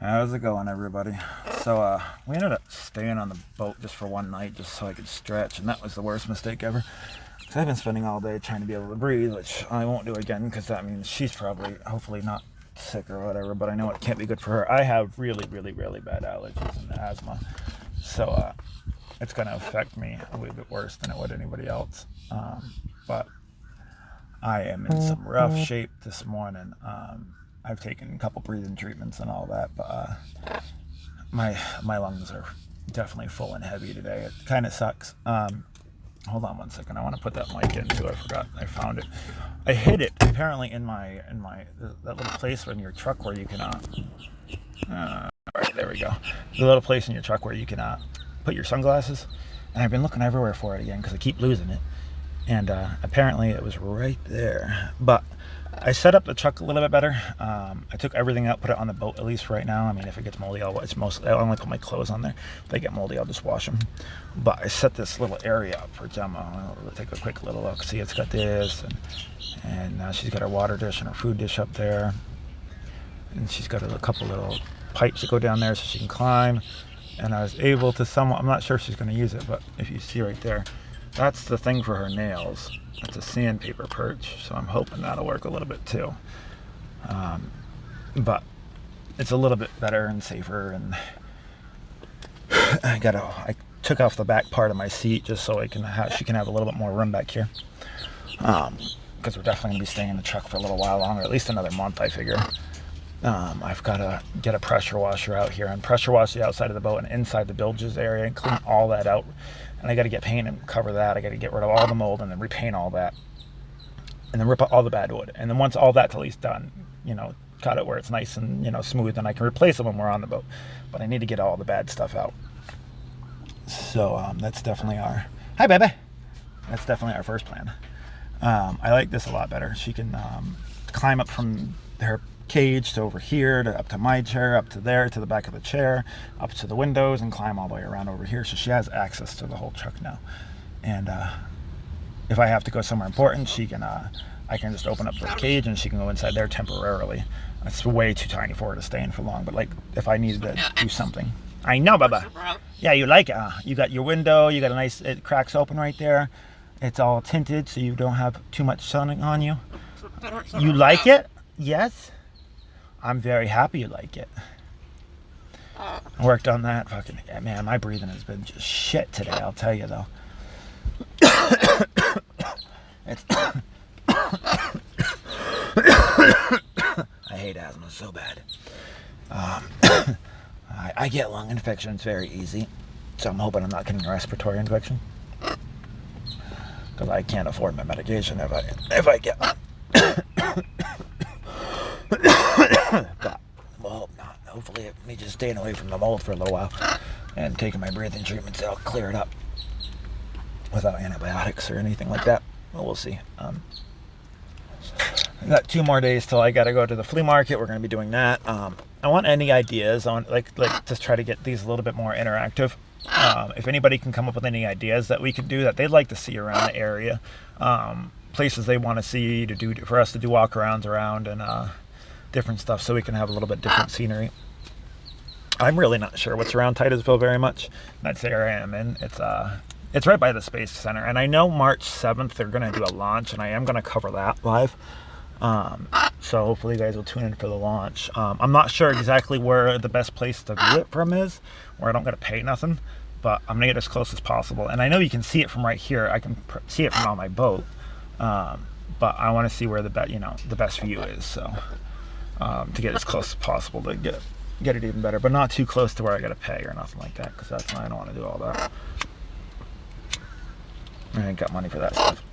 How's it going, everybody? So, we ended up staying on the boat just for one night, just so I could stretch, and that was the worst mistake ever. Because I've been spending all day trying to be able to breathe, which I won't do again, because that means she's probably, hopefully not sick or whatever, but I know it can't be good for her. I have really, really, really bad allergies and asthma, so, it's going to affect me a little bit worse than it would anybody else. But I am in some rough shape this morning. I've taken a couple breathing treatments and all that, but my lungs are definitely full and heavy today. It kind of sucks. Hold on one second. I want to put that mic in too. I forgot. I found it. I hid it apparently in that little place in your truck where you can all right, there we go. The little place in your truck where you can put your sunglasses, and I've been looking everywhere for it again because I keep losing it. And apparently it was right there, but I set up the truck a little bit better. I took everything out, put it on the boat at least for right now. I mean, if it gets moldy, I'll only put my clothes on there. If they get moldy, I'll just wash them. But I set this little area up for Gemma. I'll take a quick little look. See, it's got this, and she's got her water dish and her food dish up there, and she's got a couple little pipes that go down there so she can climb. And I was able to I'm not sure if she's going to use it, but if you see right there, that's the thing for her nails. It's a sandpaper perch, so I'm hoping that'll work a little bit too. But it's a little bit better and safer, and I took off the back part of my seat just so she can have a little bit more room back here. Because we're definitely going to be staying in the truck for a little while longer, at least another month, I figure. I've got to get a pressure washer out here and pressure wash the outside of the boat and inside the bilges area and clean all that out. And I got to get paint and cover that. I got to get rid of all the mold and then repaint all that. And then rip out all the bad wood. And then once all that's at least done, cut it where it's nice and, smooth, and I can replace it when we're on the boat. But I need to get all the bad stuff out. So that's definitely hi, baby. That's definitely our first plan. I like this a lot better. She can climb up from her cage to over here, to up to my chair, up to there, to the back of the chair, up to the windows, and climb all the way around over here. So she has access to the whole truck now. And if I have to go somewhere important, I can just open up the cage and she can go inside there temporarily. It's way too tiny for her to stay in for long, but like if I needed to do something. I know, Baba. Yeah, you like it, huh? You got your window, you got it cracks open right there. It's all tinted so you don't have too much sun on you. You like it? Yes? I'm very happy you like it. I worked on that. Man, my breathing has been just shit today, I'll tell you though. I hate asthma so bad. I get lung infections very easy, so I'm hoping I'm not getting a respiratory infection. Because I can't afford my medication if I get one. But we'll hope not. Hopefully me just staying away from the mold for a little while and taking my breathing treatments, that'll clear it up without antibiotics or anything like that. Well, we'll see. I got 2 more days till I gotta go to the flea market. We're gonna be doing that. I want any ideas on like just try to get these a little bit more interactive. If anybody can come up with any ideas that we could do that they'd like to see around the area, places they want to see for us to do walk-arounds around, and different stuff so we can have a little bit different scenery. I'm really not sure what's around Titusville very much. That's the area I am in. It's right by the Space Center, and I know March 7th they're going to do a launch, and I am going to cover that live. So hopefully you guys will tune in for the launch. I'm not sure exactly where the best place to view it from is, where I don't got to pay nothing, but I'm going to get as close as possible. And I know you can see it from right here. I can see it from on my boat, but I want to see where the best view is. So to get as close as possible to get it even better, but not too close to where I got to pay or nothing like that, because I don't want to do all that. I ain't got money for that stuff.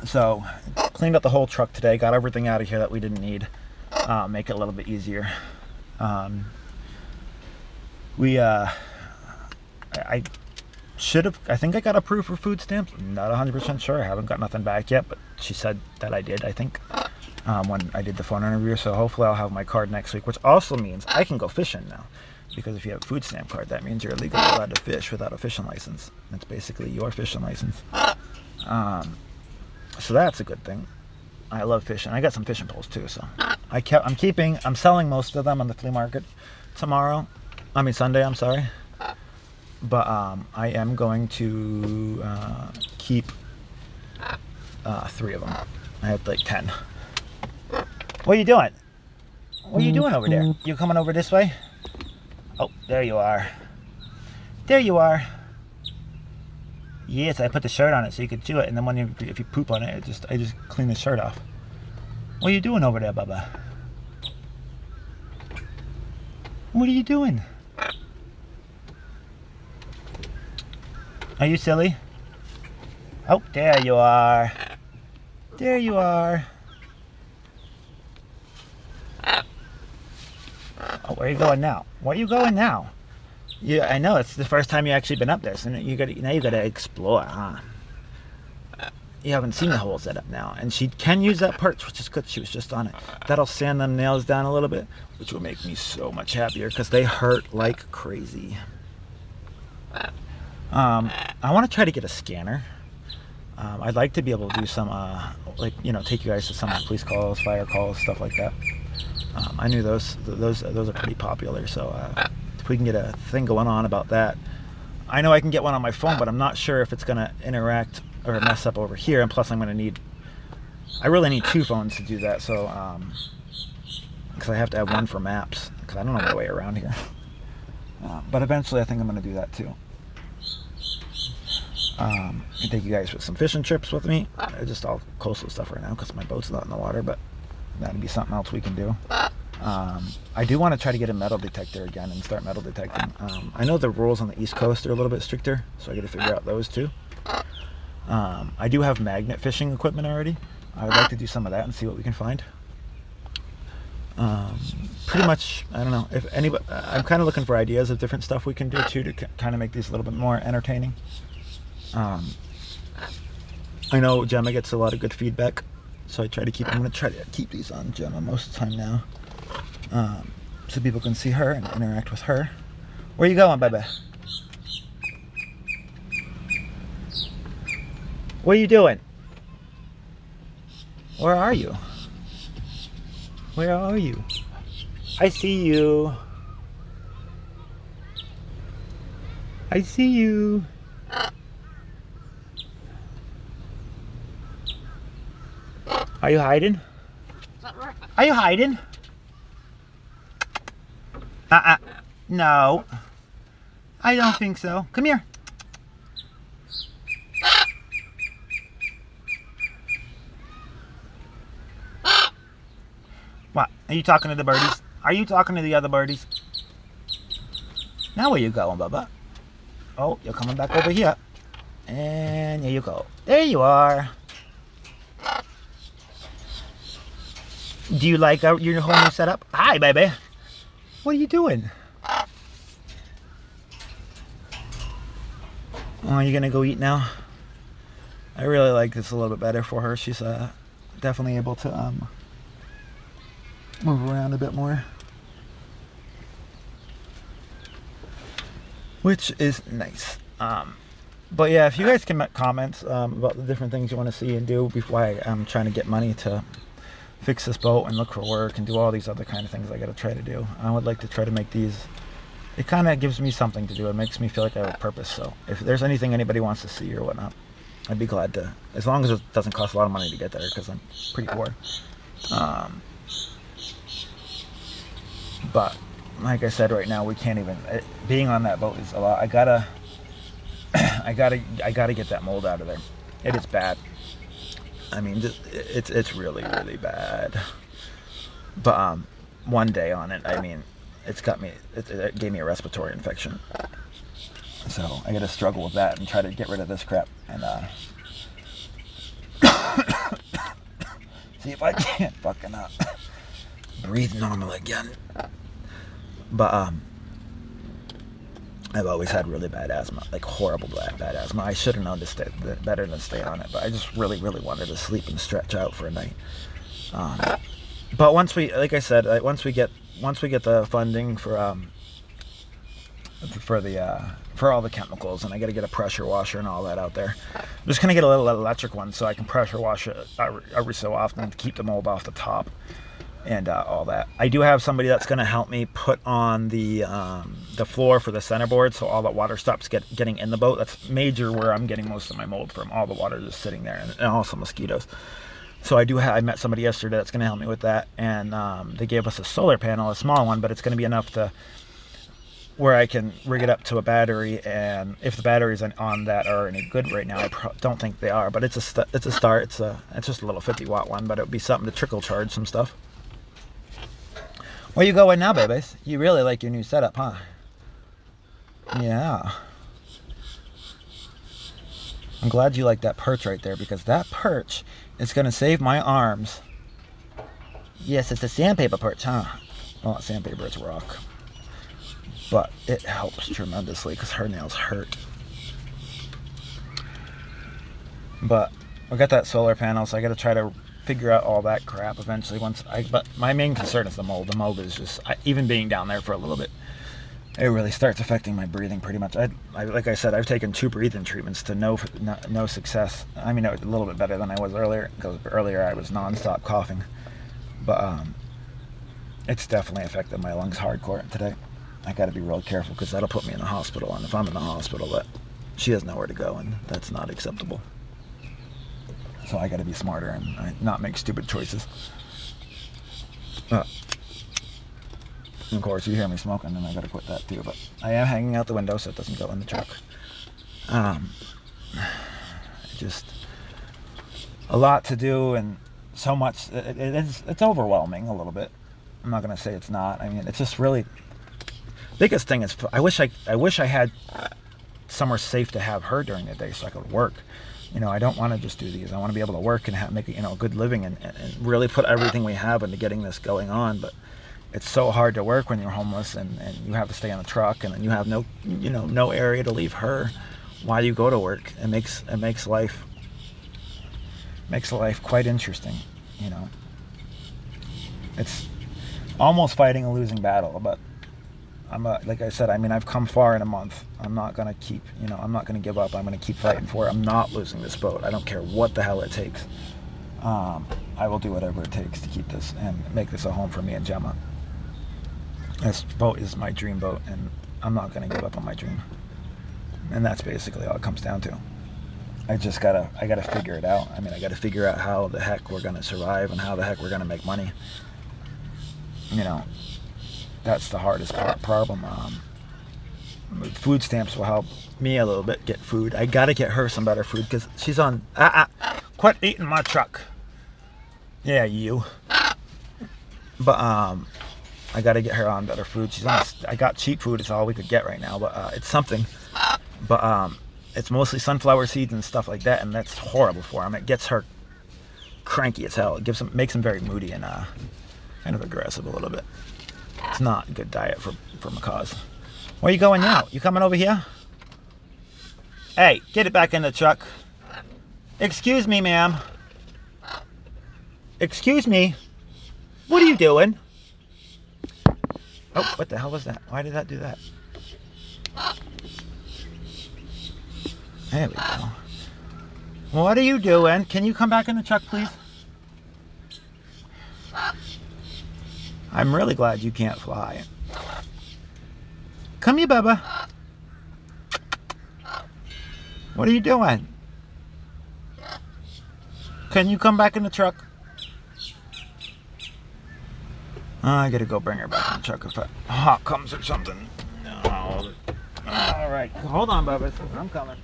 So cleaned up the whole truck today, got everything out of here that we didn't need, make it a little bit easier. I think I got approved for food stamps. I'm not 100% sure. I haven't got nothing back yet, but she said that I did, I think, when I did the phone interview. So hopefully I'll have my card next week, which also means I can go fishing now. Because if you have a food stamp card, that means you're legally allowed to fish without a fishing license. That's basically your fishing license. So that's a good thing. I love fishing. I got some fishing poles too, so I'm selling most of them on the flea market tomorrow. I mean Sunday, I'm sorry. But I am going to keep 3 of them. I have like 10. What are you doing? What are you doing over there? You coming over this way? Oh, there you are. There you are. Yes, I put the shirt on it so you could chew it, and then if you poop on it, I just clean the shirt off. What are you doing over there, Bubba? What are you doing? Are you silly? Oh, there you are. There you are. Oh, where are you going now? Where are you going now? Yeah, I know it's the first time you actually been up there, so now you gotta explore, huh? You haven't seen the whole setup now, and she can use that perch, which is good. She was just on it. That'll sand them nails down a little bit, which will make me so much happier because they hurt like crazy. I want to try to get a scanner. I'd like to be able to do some, take you guys to some police calls, fire calls, stuff like that. I knew those are pretty popular, so if we can get a thing going on about that. I know I can get one on my phone, but I'm not sure if it's going to interact or mess up over here, and plus I really need 2 phones to do that, so, because I have to have one for maps, because I don't know my way around here. But eventually I think I'm going to do that too. I take you guys with some fishing trips with me. Just all coastal stuff right now because my boat's not in the water, but that'd be something else we can do. I do want to try to get a metal detector again and start metal detecting. I know the rules on the East Coast are a little bit stricter, so I got to figure out those too. I do have magnet fishing equipment already. I would like to do some of that and see what we can find. Pretty much, I don't know if anybody. I'm kind of looking for ideas of different stuff we can do too to kind of make these a little bit more entertaining. I know Gemma gets a lot of good feedback, so I'm going to try to keep these on Gemma most of the time now, so people can see her and interact with her. Where you going, baby? What are you doing? Where are you? Where are you? I see you. I see you. Are you hiding? Are you hiding? No. I don't think so. Come here. What? Are you talking to the birdies? Are you talking to the other birdies? Now where you going, Bubba? Oh, you're coming back over here. And here you go. There you are. Do you like your whole new setup? Hi, baby. What are you doing? Oh, are you gonna go eat now? I really like this a little bit better for her. She's definitely able to move around a bit more, which is nice. But yeah, if you guys can make comments about the different things you want to see and do before I'm trying to get money to fix this boat and look for work and do all these other kind of things I got to try to do. I would like to try to make these. It kind of gives me something to do. It makes me feel like I have a purpose. So if there's anything anybody wants to see or whatnot, I'd be glad to, as long as it doesn't cost a lot of money to get there, because I'm pretty poor. But like I said, right now we can't even. Being on that boat is a lot. I gotta get that mold out of there. It is bad. I mean, it's really, really bad. But one day on it, I mean, it gave me a respiratory infection. So I got to struggle with that and try to get rid of this crap and see if I can't fucking breathe normal again. But I've always had really bad asthma, like horrible bad asthma. I should have known to stay better than stay on it, but I just really, really wanted to sleep and stretch out for a night. But once we, like I said, once we get the funding for for all the chemicals, and I got to get a pressure washer and all that out there. I'm just gonna get a little electric one so I can pressure wash it every so often to keep the mold off the top and all that. I do have somebody that's gonna help me put on the floor for the centerboard so all that water stops getting in the boat. That's major where I'm getting most of my mold from. All the water just sitting there, and also mosquitoes. So I met somebody yesterday that's going to help me with that, and they gave us a solar panel, a small one, but it's going to be enough to where I can rig it up to a battery. And if the batteries on that are any good right now, I don't think they are, but it's a start. It's just a little 50-watt one, but it would be something to trickle charge some stuff. Where you going now, babies? You really like your new setup, huh? Yeah. I'm glad you like that perch right there, because that perch is going to save my arms. Yes, it's a sandpaper perch, huh? Well, not sandpaper, it's rock. But it helps tremendously because her nails hurt. But I got that solar panel, so I got to try to figure out all that crap eventually. But my main concern is the mold. The mold is just, even being down there for a little bit, it really starts affecting my breathing pretty much. Like I said, I've taken 2 breathing treatments to no success. I mean, a little bit better than I was earlier, because earlier I was nonstop coughing. But it's definitely affected my lungs hardcore today. I got to be real careful because that'll put me in the hospital. And if I'm in the hospital, she has nowhere to go, and that's not acceptable. So I got to be smarter and not make stupid choices. And of course, you hear me smoking, and I gotta quit that too. But I am hanging out the window so it doesn't go in the truck. Just a lot to do, and so much. It's overwhelming a little bit. I'm not gonna say it's not. I mean, it's just really. Biggest thing is I wish I had somewhere safe to have her during the day so I could work. I don't want to just do these. I want to be able to work and make a good living and really put everything we have into getting this going on. But it's so hard to work when you're homeless and you have to stay on the truck, and then you have no area to leave her while you go to work. It makes life quite interesting. It's almost fighting a losing battle, but like I said, I mean, I've come far in a month. I'm not gonna I'm not gonna give up. I'm gonna keep fighting for it. I'm not losing this boat. I don't care what the hell it takes. I will do whatever it takes to keep this and make this a home for me and Gemma. This boat is my dream boat, and I'm not going to give up on my dream. And that's basically all it comes down to. I gotta figure it out. I mean, I gotta figure out how the heck we're going to survive and how the heck we're going to make money. That's the hardest problem. Food stamps will help me a little bit get food. I got to get her some better food because she's on... Quit eating my truck. Yeah, you. But, I got to get her on better food. I got cheap food. It's all we could get right now, but it's something. But it's mostly sunflower seeds and stuff like that, and that's horrible for him. It gets her cranky as hell. It makes him very moody and kind of aggressive a little bit. It's not a good diet for macaws. Where are you going now? You coming over here? Hey, get it back in the truck. Excuse me, ma'am. Excuse me. What are you doing? Oh, what the hell was that? Why did that do that? There we go. What are you doing? Can you come back in the truck, please? I'm really glad you can't fly. Come here, Bubba. What are you doing? Can you come back in the truck? I gotta go bring her back in the truck if a hawk comes or something. No. Alright, hold on, Bubba. I'm coming.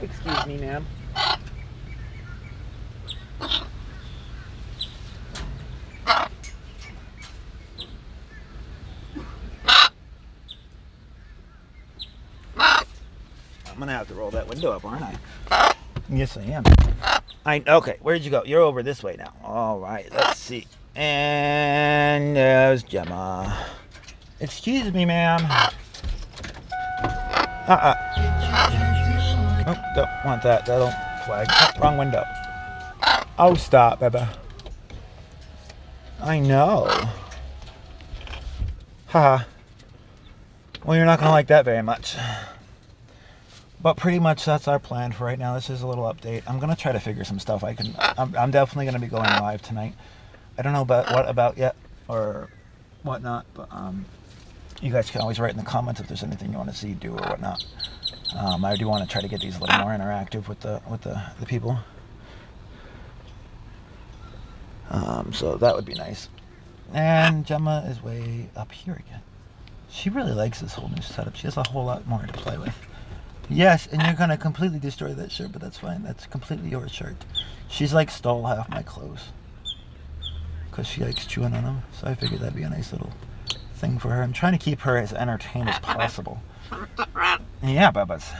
Excuse me, ma'am. I'm gonna have to roll that window up, aren't I? Yes, I am. Okay, where'd you go? You're over this way now. All right, let's see. And there's Gemma. Excuse me, ma'am. Oh, don't want that. That'll flag. Oh, wrong window. Oh, stop, baby. I know. Haha. Well, you're not going to like that very much. But pretty much that's our plan for right now. This is a little update. I'm going to try to figure some stuff. I'm definitely going to be going live tonight. I don't know what about yet or whatnot, but you guys can always write in the comments if there's anything you want to see, do, or whatnot. I do want to try to get these a little more interactive with the people. So that would be nice. And Gemma is way up here again. She really likes this whole new setup. She has a whole lot more to play with. Yes, and you're going to completely destroy that shirt, but that's fine. That's completely your shirt. She's like stole half my clothes because she likes chewing on them. So I figured that'd be a nice little thing for her. I'm trying to keep her as entertained as possible. Yeah, Bubbas.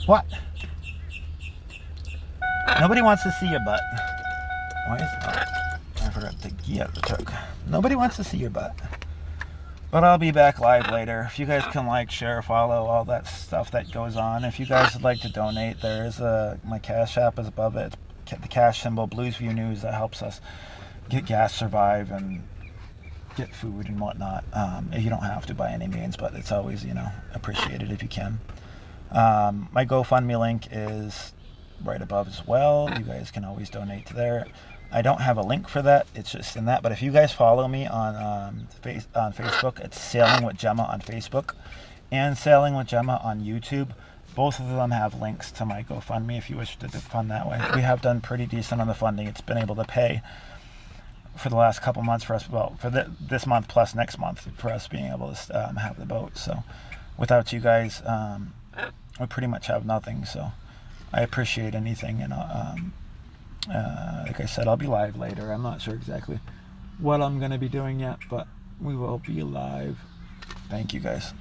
What? Nobody wants to see your butt. Why is I forgot to get out of the truck. Nobody wants to see your butt. But I'll be back live later. If you guys can like, share, follow, all that stuff that goes on. If you guys would like to donate, there is my Cash App is above it. It's the cash symbol, bluesviewnews. That helps us get gas, survive, and get food and whatnot. You don't have to by any means, but it's always, appreciated if you can. My GoFundMe link is right above as well. You guys can always donate to there. I don't have a link for that. It's just in that. But if you guys follow me on Facebook, it's Sailing with Gemma on Facebook and Sailing with Gemma on YouTube. Both of them have links to my GoFundMe if you wish to fund that way. We have done pretty decent on the funding. It's been able to pay for the last couple months for us. Well, for this month plus next month for us being able to have the boat. So without you guys, we pretty much have nothing. So I appreciate anything, and like I said, I'll be live later. I'm not sure exactly what I'm going to be doing yet, but we will be live. Thank you, guys.